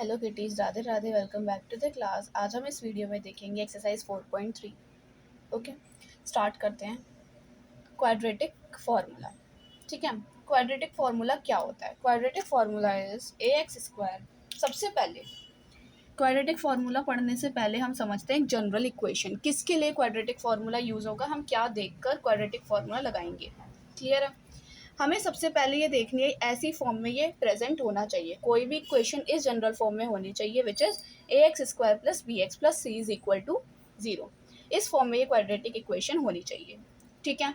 Hello kitties, Radhe Radhe. Welcome back to the class. आज हम इस वीडियो में देखेंगे एक्सरसाइज 4.3। ओके, स्टार्ट करते हैं। Quadratic formula. ठीक है, क्वाड्रेटिक फार्मूला क्या होता है? Quadratic formula is a x square. सबसे पहले क्वाड्रेटिक फार्मूला पढ़ने से पहले हम समझते हैं एक जनरल इक्वेशन। किसके लिए क्वाड्रेटिक फार्मूला यूज़ होगा, हम क्या देखकर क्वाड्रेटिक फार्मूला लगाएंगे। क्लियर है? हमें सबसे पहले ये देखनी है ऐसी फॉर्म में ये प्रेजेंट होना चाहिए। कोई भी इक्वेशन इस जनरल फॉर्म में होनी चाहिए which is a x square plus b x plus c is equal to 0। इस फॉर्म में ये क्वाड्रेटिक इक्वेशन होनी चाहिए। ठीक है,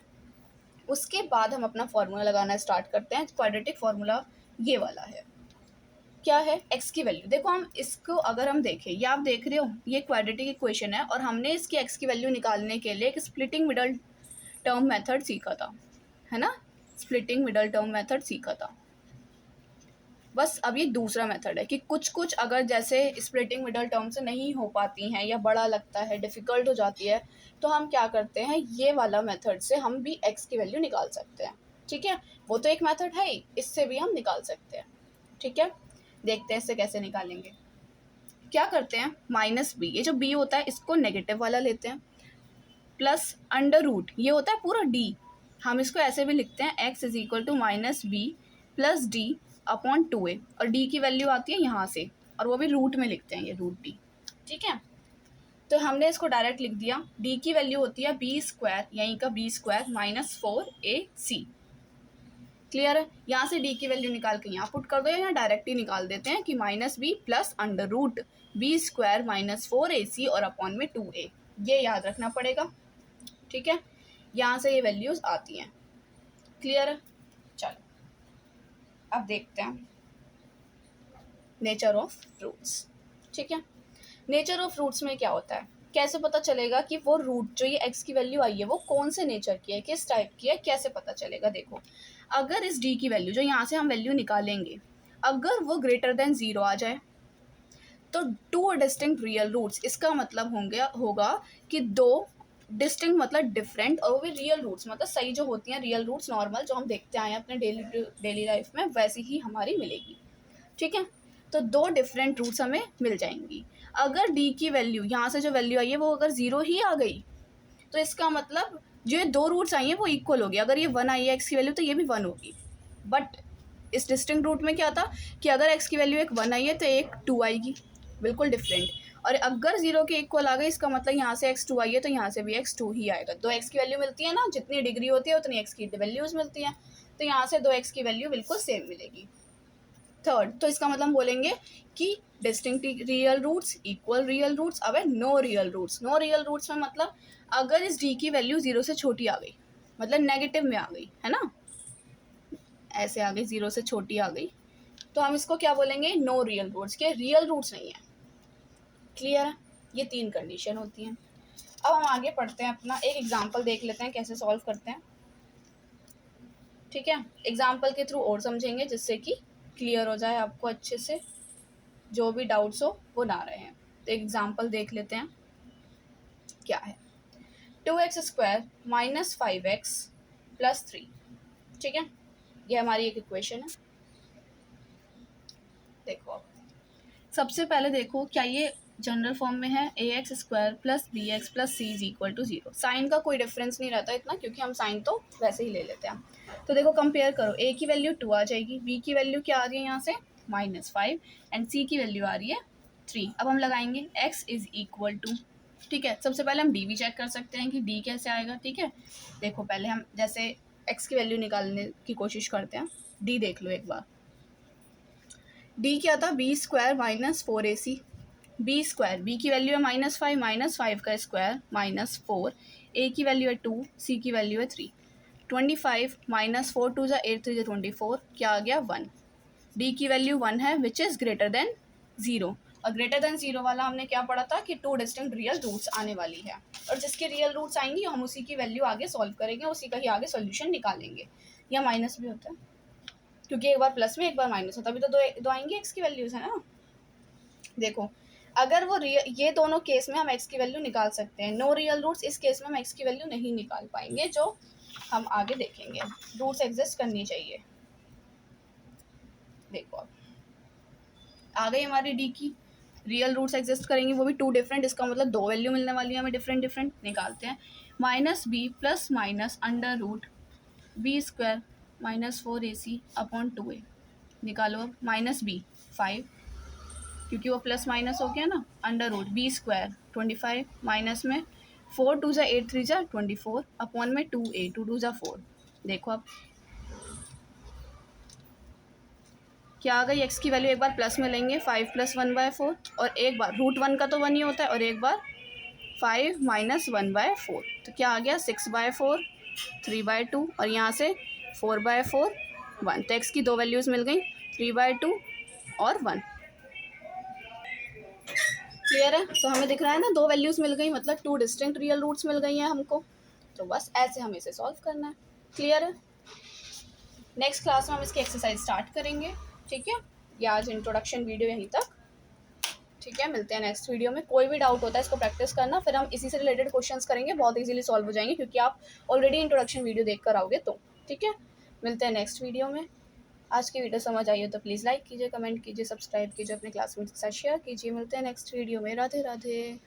उसके बाद हम अपना फार्मूला लगाना स्टार्ट करते हैं। क्वाड्रेटिक फार्मूला ये वाला है। क्या है? एक्स की वैल्यू। देखो, हम इसको अगर हम देखें, ये आप देख रहे हो, ये क्वाड्रेटिक इक्वेशन है और हमने इसकी एक्स की वैल्यू निकालने के लिए एक स्प्लिटिंग मिडल टर्म मेथड सीखा था, है ना। स्प्लिटिंग मिडल टर्म मेथड सीखा था। बस अब ये दूसरा मेथड है कि कुछ कुछ अगर जैसे स्प्लिटिंग मिडल टर्म से नहीं हो पाती हैं या बड़ा लगता है, डिफ़िकल्ट हो जाती है, तो हम क्या करते हैं, ये वाला मेथड से हम भी एक्स की वैल्यू निकाल सकते हैं। ठीक है, वो तो एक मेथड है ही, इससे भी हम निकाल सकते हैं। ठीक है, देखते हैं इससे कैसे निकालेंगे। क्या करते हैं, माइनस बी, ये जो बी होता है इसको नेगेटिव वाला लेते हैं, प्लस अंडर रूट, ये होता है पूरा डी। हम इसको ऐसे भी लिखते हैं, x is equal to minus b plus d upon 2a, और डी की वैल्यू आती है यहाँ से, और वो भी रूट में लिखते हैं, ये रूट डी। ठीक है, तो हमने इसको डायरेक्ट लिख दिया। डी की वैल्यू होती है बी स्क्वायर, यहीं का B square minus 4ac। Clear है? यहाँ से डी की वैल्यू निकाल के यहाँ पुट कर दो, या डायरेक्ट ही निकाल देते हैं कि minus b plus under root b square minus 4ac और अपॉन में 2a, ये याद रखना पड़ेगा। ठीक है, यहाँ से ये वैल्यूज आती हैं। क्लियर है? चलो अब देखते हैं नेचर ऑफ रूट्स। ठीक है, नेचर ऑफ रूट्स में क्या होता है, कैसे पता चलेगा कि वो रूट जो ये एक्स की वैल्यू आई है वो कौन से नेचर की है, किस टाइप की है, कैसे पता चलेगा। देखो, अगर इस डी की वैल्यू जो यहाँ से हम वैल्यू निकालेंगे, अगर वो ग्रेटर देन 0 आ जाए तो टू डिस्टिंक्ट रियल रूट्स, इसका मतलब होगा कि दो डिस्टिंक्ट मतलब डिफरेंट, और वो भी रियल रूट्स, मतलब सही जो होती हैं रियल रूट्स, नॉर्मल जो हम देखते आए हैं अपने डेली लाइफ में, वैसी ही हमारी मिलेगी। ठीक है, तो दो डिफरेंट रूट्स हमें मिल जाएंगी। अगर डी की वैल्यू यहाँ से जो वैल्यू आई है वो अगर 0 ही आ गई, तो इसका मतलब जो ये दो रूट्स आई हैं वो इक्वल होगी। अगर ये 1 आई है एक्स की वैल्यू, तो ये भी 1 होगी। बट इस डिस्टिंक्ट रूट में क्या था कि अगर एक्स की वैल्यू एक 1 आई है तो एक 2 आएगी, बिल्कुल डिफरेंट। और अगर 0 के इक्वल आ गई, इसका मतलब यहाँ से x2 आई है तो यहाँ से भी x2 ही आएगा। दो x की वैल्यू मिलती है ना, जितनी डिग्री होती है उतनी x की वैल्यूज मिलती हैं, तो यहाँ से दो x की वैल्यू बिल्कुल सेम मिलेगी। थर्ड, तो इसका मतलब बोलेंगे कि distinct real roots, equal real roots. अब है no real roots. No real roots में मतलब अगर इस डी की वैल्यू 0 से छोटी आ गई, मतलब नेगेटिव में आ गई, है ना, ऐसे आ गई, 0 से छोटी आ गई, तो हम इसको क्या बोलेंगे, नो रियल रूट्स, के रियल रूट्स नहीं है। क्लियर है? ये तीन कंडीशन होती हैं। अब हम आगे पढ़ते हैं, अपना एक एग्जांपल देख लेते हैं कैसे सॉल्व करते हैं। ठीक है, एग्जांपल के थ्रू और समझेंगे जिससे कि क्लियर हो जाए आपको अच्छे से, जो भी डाउट्स हो वो ना रहे। तो एग्जांपल देख लेते हैं क्या है। 2x square minus 5x plus 3। ठीक है, ये हमारी एक इक्वेशन है। देखो, अब सबसे पहले देखो, क्या ये जनरल फॉर्म में है, a x square plus b x plus c is equal to 0। Sign का कोई डिफरेंस नहीं रहता इतना, क्योंकि हम साइन तो वैसे ही ले लेते हैं। तो देखो, कंपेयर करो, ए की वैल्यू 2 आ जाएगी, बी की वैल्यू क्या आ रही है यहाँ से -5, एंड सी की वैल्यू आ रही है 3। अब हम लगाएंगे x इज इक्वल टू, ठीक है, सबसे पहले हम डी भी चेक कर सकते हैं कि डी कैसे आएगा। ठीक है, देखो पहले हम जैसे x की वैल्यू निकालने की कोशिश करते हैं, डी देख लो एक बार। डी क्या था, b square minus 4ac। B square, b की वैल्यू है -5, -5 का स्क्वायर -4, ए की वैल्यू है 2, सी की वैल्यू है 3। 25 -4 2 ज़ा 8 3 ज़ा 24, क्या आ गया 1। डी की वैल्यू 1 है विच इज़ ग्रेटर देन 0, और ग्रेटर देन 0 वाला हमने क्या पढ़ा था कि टू डिस्टिंक्ट रियल रूट्स आने वाली है, और जिसके रियल रूट्स आएंगी हम उसी की वैल्यू आगे सॉल्व करेंगे, उसी का ही आगे सॉल्यूशन निकालेंगे। या माइनस भी होता है, क्योंकि एक बार प्लस में एक बार माइनस होता है, तभी तो दो आएंगे एक्स की वैल्यूज, है ना। देखो, अगर वो ये दोनों केस में हम एक्स की वैल्यू निकाल सकते हैं। नो रियल रूट्स, इस केस में हम एक्स की वैल्यू नहीं निकाल पाएंगे, जो हम आगे देखेंगे। रूट्स एग्जिस्ट करनी चाहिए। देखो, अब आ गई हमारी डी की रियल रूट्स एग्जिस्ट करेंगी, वो भी टू डिफरेंट, इसका मतलब दो वैल्यू मिलने वाली है हमें डिफरेंट डिफरेंट। निकालते हैं minus b plus minus under root b square minus 4ac upon 2a। निकालो अब माइनस बी 5 क्योंकि वो प्लस माइनस हो गया ना, under root b square 25 minus में 4 2 ज़ा 8 3 ज़ा 24 अपॉन में 2a 2 2 ज़ा 4। देखो अब क्या आ गई, एक्स की वैल्यू एक बार प्लस में लेंगे 5 प्लस 1/4 और एक बार रूट 1 का तो 1 ही होता है और एक बार 5 माइनस 1/4, तो क्या आ गया 6/4 3/2 और यहाँ से 4/4 1। तो एक्स की दो वैल्यूज़ मिल गई 3/2 और 1। क्लियर है? तो हमें दिख रहा है ना दो वैल्यूज़ मिल गई, मतलब टू डिस्टिंक्ट रियल रूट्स मिल गई हैं हमको। तो बस ऐसे हमें इसे सॉल्व करना है। क्लियर है? नेक्स्ट क्लास में हम इसकी एक्सरसाइज स्टार्ट करेंगे। ठीक है, ये आज इंट्रोडक्शन वीडियो यहीं तक। ठीक है, मिलते हैं नेक्स्ट वीडियो में। कोई भी डाउट होता है इसको प्रैक्टिस करना, फिर हम इसी से रिलेटेड क्वेश्चंस करेंगे, बहुत इजीली सॉल्व हो जाएंगे क्योंकि आप ऑलरेडी इंट्रोडक्शन वीडियो देख कर आओगे तो। ठीक है, मिलते हैं नेक्स्ट वीडियो में। आज की वीडियो समझ आई हो तो प्लीज़ लाइक कीजिए, कमेंट कीजिए, सब्सक्राइब कीजिए, अपने क्लासमेट्स के साथ शेयर कीजिए। मिलते हैं नेक्स्ट वीडियो में। राधे राधे।